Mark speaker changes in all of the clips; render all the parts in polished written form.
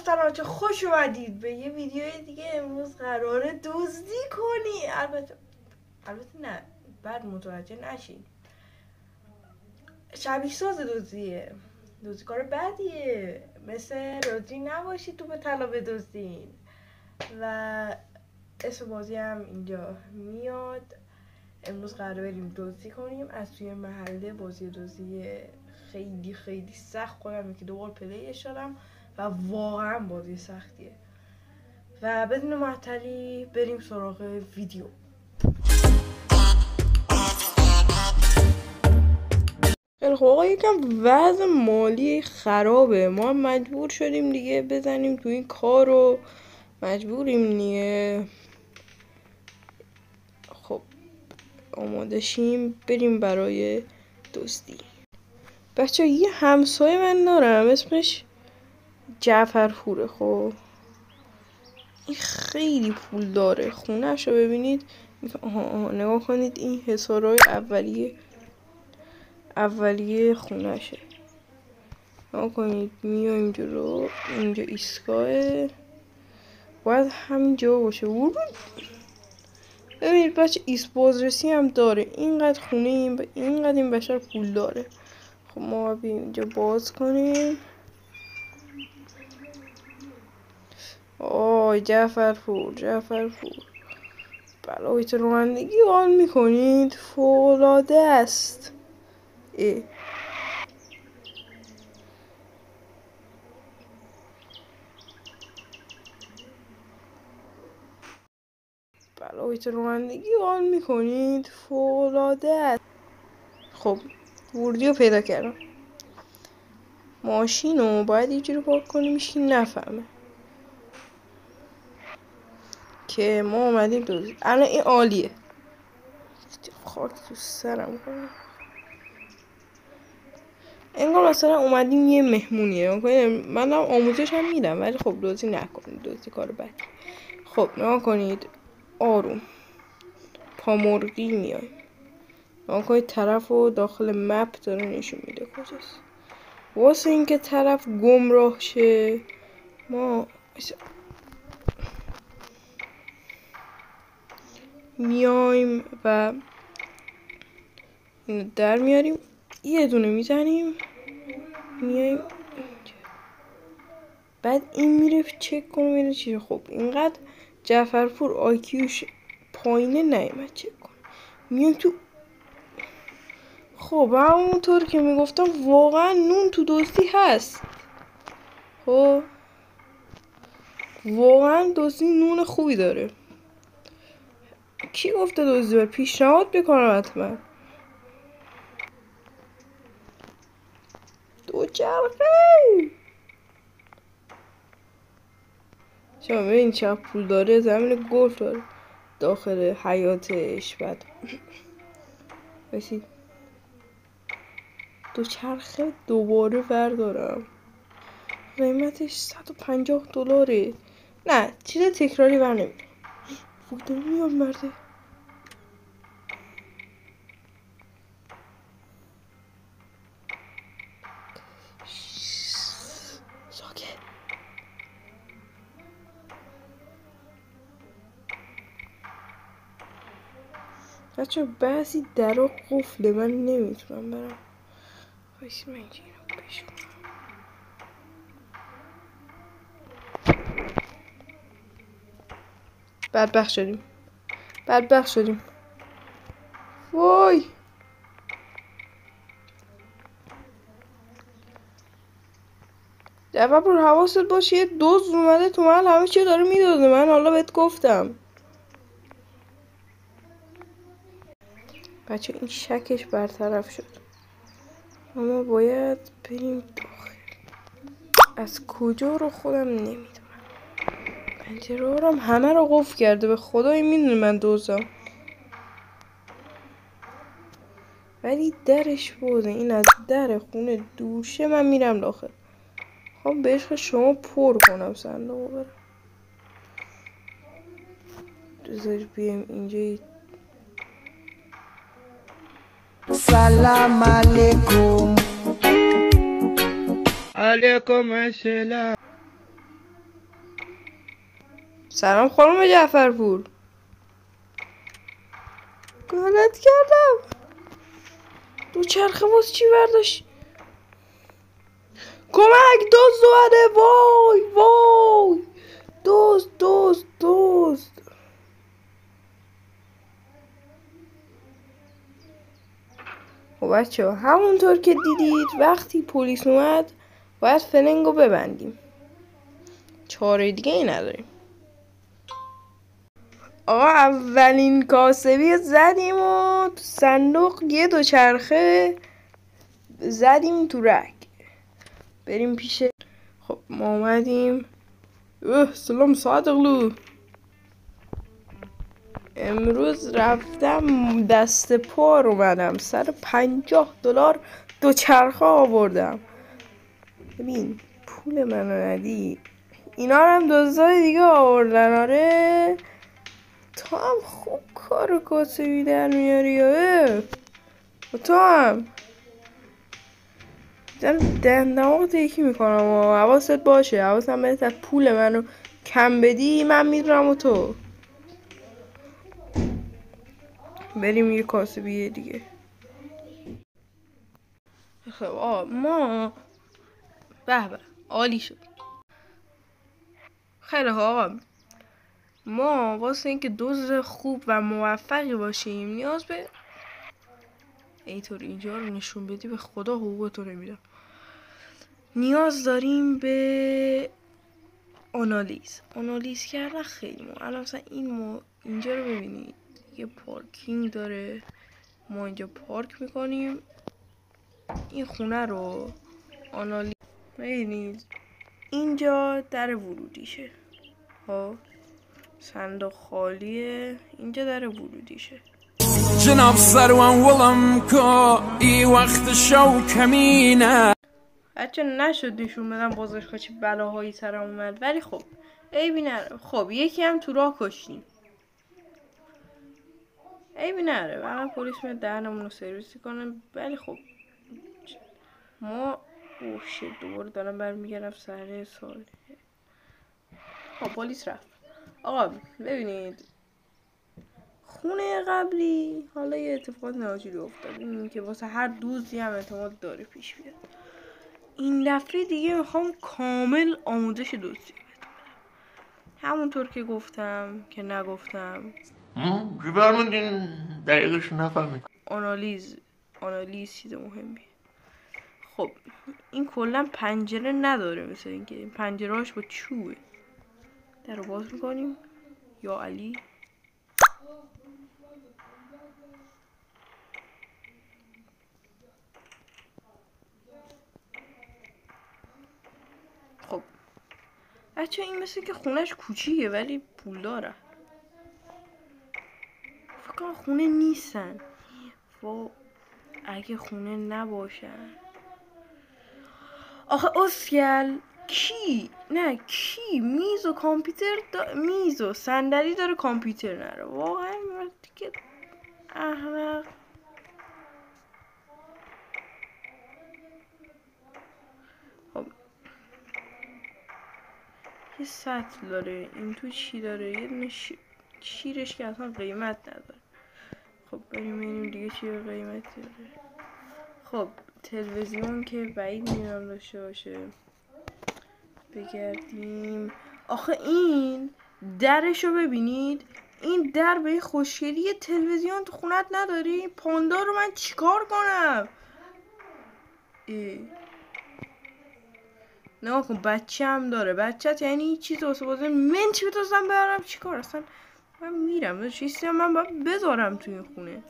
Speaker 1: دختران چه خوش اومدید به یه ویدیو دیگه. امروز قراره دزدی کنی. البته نه، بعد متوجه نشین شبیه ساز دزدیه. دزدی کار بدیه، مثل رودری نباشید تو به طلا بدزدین. و اسم بازی هم اینجا میاد. امروز قراره بریم دزدی کنیم از توی محله. بازی دزدی خیلی خیلی سخت، خودم که دوبار پلیش شدم و واقعا بازی سختیه. و بدون معطلی بریم سراغ ویدیو. خیلی خب آقا، یکم وضع مالی خرابه، ما مجبور شدیم دیگه بزنیم تو این کار رو، مجبوریم دیگه. خب آماده شیم بریم برای دزدی. بچه یه همسایه من دارم اسمش جعفرپوره. خب این خیلی پول داره، خونه‌شو ببینید. آها نگاه کنید، این حصارهای اولیه خونه‌شه. نگاه کنید، میایم جلو، اینجا ایستگاهه، باید همینجا باشه. ببینید بچه، ایست بازرسی هم داره. اینقدر خونه اینقدر این بشر پول داره. خب ما بیایم اینجا باز کنیم. جعفرپور برای رانندگی حال میکنید؟ فوق‌العاده است. برای رانندگی حال میکنید؟ فوق‌العاده است. خب ورودی رو پیدا کردم. ماشین رو باید یه جوری پارک کنیم هیچکی نفهمه که ما اومدیم دزدی. الان این عالیه، خاک تو سرم کنم. انگار مثلا اومدیم یه مهمونیه. منم آموزش هم میدم، ولی خب دزدی نکنید، دزدی کار بد. خب نگاه کنید، آروم پامرگی میایم. نگاه کنید طرف رو داخل مپ داره نشون میده کجاست. واسه اینکه طرف گمراه شه ما میایم و اینو در میاریم، یه دونه میزنیم، میایم بعد این میره چک کنه میره چیه. خب اینقدر جعفرپور آیکیوش پایینه نیومد چک کنه. میایم تو. خب همونطور که میگفتم واقعا نون تو دزدی هست. خب واقعا دزدی نون خوبی داره. کی گفته دزدی بر پیشنهاد میکنم حتما. دوچرخه شما ببین چه پول داره. زمین گلف داره داخل حیاتش. بعد بسید دوچرخه دوباره بردارم، قیمتش $150. نه چیز تکراری بر نمیدارم. فکر میاد مرده. ساکت. بچه بعضی درا قفله، من نمیتونم برم. وایسی من اینجا اینو پیش کنم. بدبخت شدیم. وای جعفرپور حواست باشه، یه دزد اومده تو محل همه چی داره میدوزه. من حالا بهت گفتم. بچه این شکش برطرف شد، اما باید بریم داخل. از کجا رو خودم نمیدونم. پنجره هم همه رو قفل کرده. به خدای میدونه من دزدم، ولی درش بوده. این از در خونه دوشه. من میرم داخل. خب به عشق شما پر کنم صندوق برم. بذار بیایم اینجا.
Speaker 2: سلام علیکم.
Speaker 3: علیکم السلام.
Speaker 1: سلام خانم جعفرپور. غلط کردم. دوچرخه باز چی برداشت؟ کمک، دزد اومده. وای وای، دزد. خب بچه ها، همونطور که دیدید وقتی پلیس اومد باید فلنگو ببندیم، چاره دیگه ای نداریم. آقا اولین کاسبی زدیم و تو صندوق یه دوچرخه زدیم تو رگ. بریم پیش. خب ما اومدیم. سلام صادقلو. امروز رفتم دست پار اومدم، $150 دوچرخه آوردم. ببین پول منو ندی، اینا رو هم دزدای دیگه آوردن. آره تو هم خوب کارو کاسبی در میاری. تو هم دماغت یکی میکنم و حواست باشه، حواسم بهت از پول منو کم بدی من میدونم. و تو بریم یه کاسبی دیگه. خب ما به عالی شد. خیلی آقا، ما واسه اینکه دزد خوب و موفقی باشیم نیاز به ایطور اینجا رو نشون بدی به خدا حقوقتو نمیدم. نیاز داریم به آنالیز کردن. خیلی مهم. الان مثلا اینجا رو ببینید، یه پارکینگ داره، ما اینجا پارک میکنیم. این خونه رو آنالیز ببینید، اینجا در ورودیشه. ها صندوق خالیه، اینجا در ورودیشه.
Speaker 2: جناب سروان ولم کو ای وقت شو کمینه.
Speaker 1: بچه نشد نشون بدم بازش چه بلاهایی سرم اومد، ولی خب عیبی نره. خب یکی هم تو راه کشتیم، عیبی نره، واقعا پلیس میاد دهنمون رو سرویس کنه. ولی خب ما دوباره دارم برمیگردم سر سال. خب پلیس رفت. آقا ببینید، خونه قبلی حالا یه اتفاقات ناجوری افتاد، این که واسه هر دوزی هم اعتماد داره پیش بیاد. این دفعه دیگه میخوام کامل آموزش دوزی بدم، همونطور که گفتم که نگفتم.
Speaker 3: چی فرمودین؟ دقیقش نفهمید.
Speaker 1: آنالیز چیز مهمی. خب این کلا پنجره نداره، مثل اینکه این پنجره هاش با چوبه. در رو باز میکنیم. یا علی. خب بچه این مثل که خونش کوچیکه ولی پول داره. فکر کنم خونه نیستن. و اگه خونه نباشن، آخه اسکل کی میز و کامپیوتر میز و صندلی داره، کامپیوتر نره. واقعا دیگه احمق. خب یه سطل داره، این تو چی داره؟ یه دونه شیرش که اصلا قیمت نداره. خب بریم دیگه چی قیمتی داره. خب تلویزیون که بعید میدونم داشته باشه. بگردیم. آخه این درشو ببینید، این در به خوشگلی تلویزیون تو خونت نداری؟ پاندا رو من چیکار کنم؟ نه خب بچه هم داره. بچت یعنی چیز واسه بازه من چی بتوزم برم چیکار؟ اصلا من میرم چیزی هم من باید بذارم توی این خونه.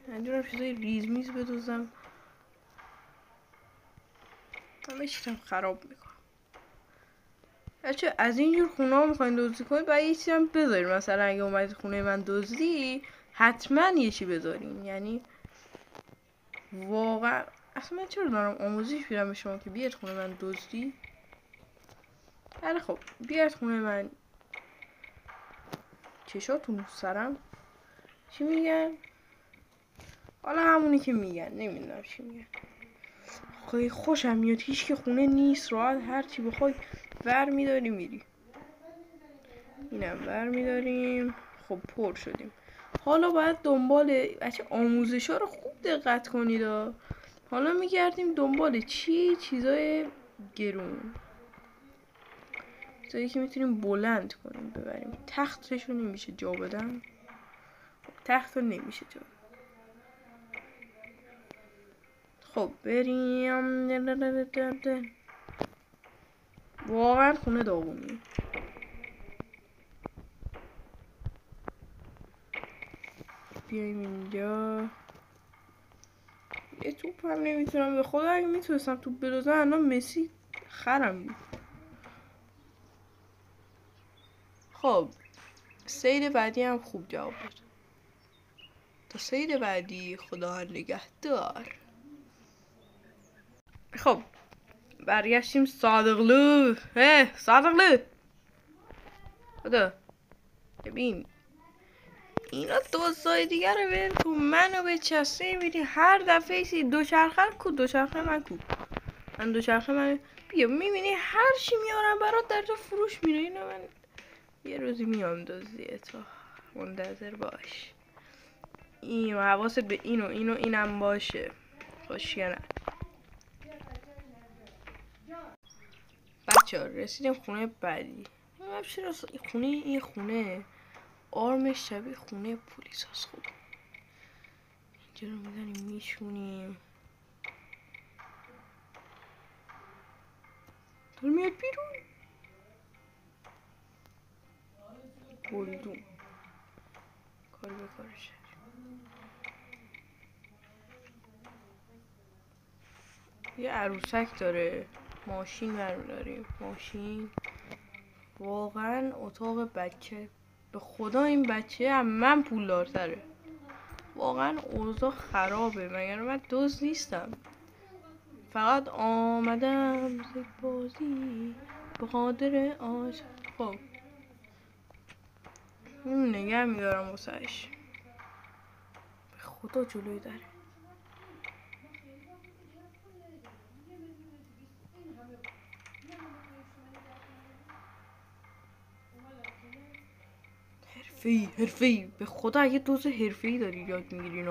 Speaker 1: نجورم چیزای ریز میز بدوزم، همه چیزم خراب میکنم. بچه از اینجور خونه ها میخواین دزدی کنید باید یه چیزی هم بذارید. مثلا اگه اومدید خونه من دزدی حتما یه چی بذارین. یعنی واقعا اصلا من چرا دارم آموزش میدم به شما که بیاید خونه من دزدی؟ بله خب بیاید خونه من. چشاتون سرم چی میگن؟ حالا همونی که میگن، نمیدونم چی میگن. خیلی خوشم میاد، هیچ که خونه نیست، راحت هر چی بخوای ور میداری میری. اینم برمیداریم. خب پر شدیم. حالا باید دنبال بچه آموزش ها رو خوب دقت کنید. حالا میگردیم دنبال چیزای گرون، چیزایی که میتونیم بلند کنیم ببریم. تختش رو نمیشه جا بدم، تخت رو نمیشه جا. خب بریم. واقعا خونه داغونی. بیایم اینجا. یه توپ هم نمیتونم، به خدا اگه میتونستم توپ بدوزم الان مسی خرم بود. خب سید بعدی هم خوب جواب داد. تا سید بعدی خدا نگهدار. خب برگشتیم صادقلو. صادقلو خدا ببین اینا دوستای دیگر رو ول کن، منو به چسته میری هر دفعه سی. دوچرخه کو؟ دوچرخه من کو؟ من دوچرخه من بیا. میبینی هر چی میارم برات در تو فروش میره. اینو من یه روزی میام دزدیه، تو منتظر باش. اینو حواست به اینم باشه. خوشگله بچه ها. رسیدیم خونه بعدی. چرا این خونه آرمش شبیه خونه پلیس هست. خوب اینجا رو میزنیم میشونیم. دور میاد بیرون. گلدون کار به کارش. یه عروسک داره. ماشین برمیداریم. ماشین. واقعا اتاق بچه، به خدا این بچه هم من پولدارتره. واقعا اوضاع خرابه، مگر من دزد نیستم. فقط آمدم زد بازی به خاطر آش. خب اون نگه میدارم واسهش. به خدا جلوی داره. حرفه‌ای به خدا اگه دوز حرفه‌ای داری یاد میگیری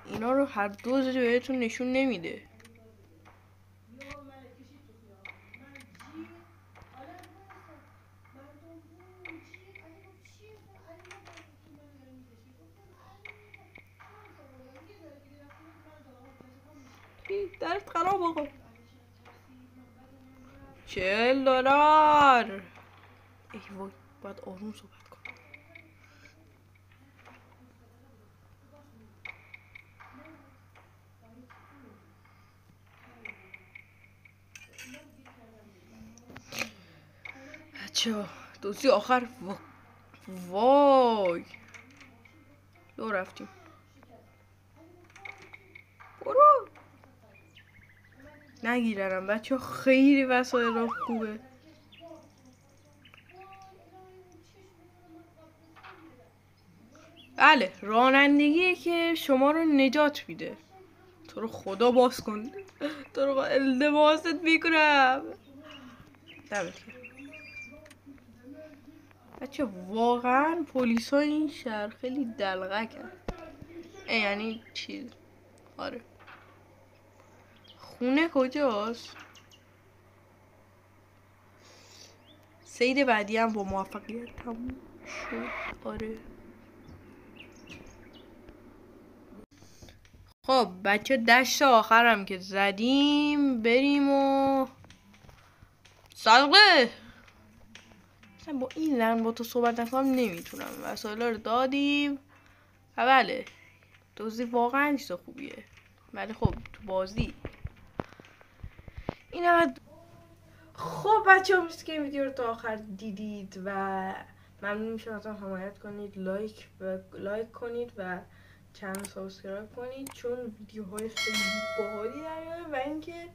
Speaker 1: اینا رو هر دوز بهتون نشون نمیده. درت خراب آقا. $40. ای وای باید آروم صحبت کنم. بچه دوستی آخر وای دو رفتیم. برو نگیرنم بچه خیلی وسایل خوبه. بله رانندگیه که شما رو نجات میده. تو رو خدا باز کن. تو رو التماست میکنم. دمت گرم. بچه واقعا پلیس های این شهر خیلی دلغکن. یعنی چیز. آره خونه کجاست؟ سید بعدی هم با موفقیت تموم شد. آره خب بچه دشت آخرم که زدیم بریم و صدقه مثلا با این لحن با تو صحبت نکنم نمیتونم. وسایل رو دادیم و بله دوزی واقعا چیز خوبیه. ولی خب تو بازی این همه. خب بچه هم که این ویدیو رو تا آخر دیدید و ممنون میشم ازتون حمایت کنید، لایک کنید و چنل سابسکرایب کنید چون ویدیوهای خیلی باحالی داره. و اینکه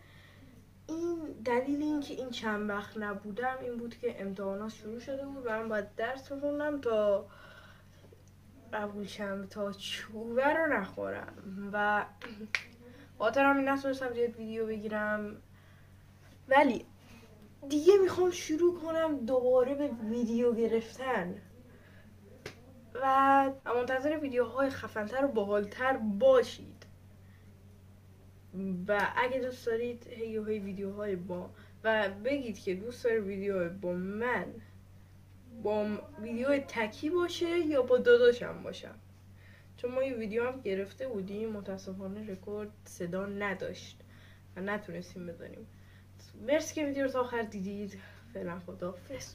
Speaker 1: این دلیل اینکه این چند وقت نبودم این بود که امتحانات شروع شده بود و من باید درس بخونم تا قبول شم، تا چوبه رو نخورم و خاطر همین نتونستم زیاد ویدیو بگیرم. ولی دیگه میخوام شروع کنم دوباره به ویدیو گرفتن و منتظر ویدیوهای خفن‌تر و باحال‌تر باشید. و اگه دوست دارید هی ویدیوهای با و بگید که دوست دارید ویدیو با من با ویدیو تکی باشه یا با داداشم باشم، چون ما یه ویدیو هم گرفته بودیم متاسفانه رکورد صدا نداشت و نتونستیم بزنیم. مرسی که ویدیو رو تا آخر دیدید. فعلا خداحافظ.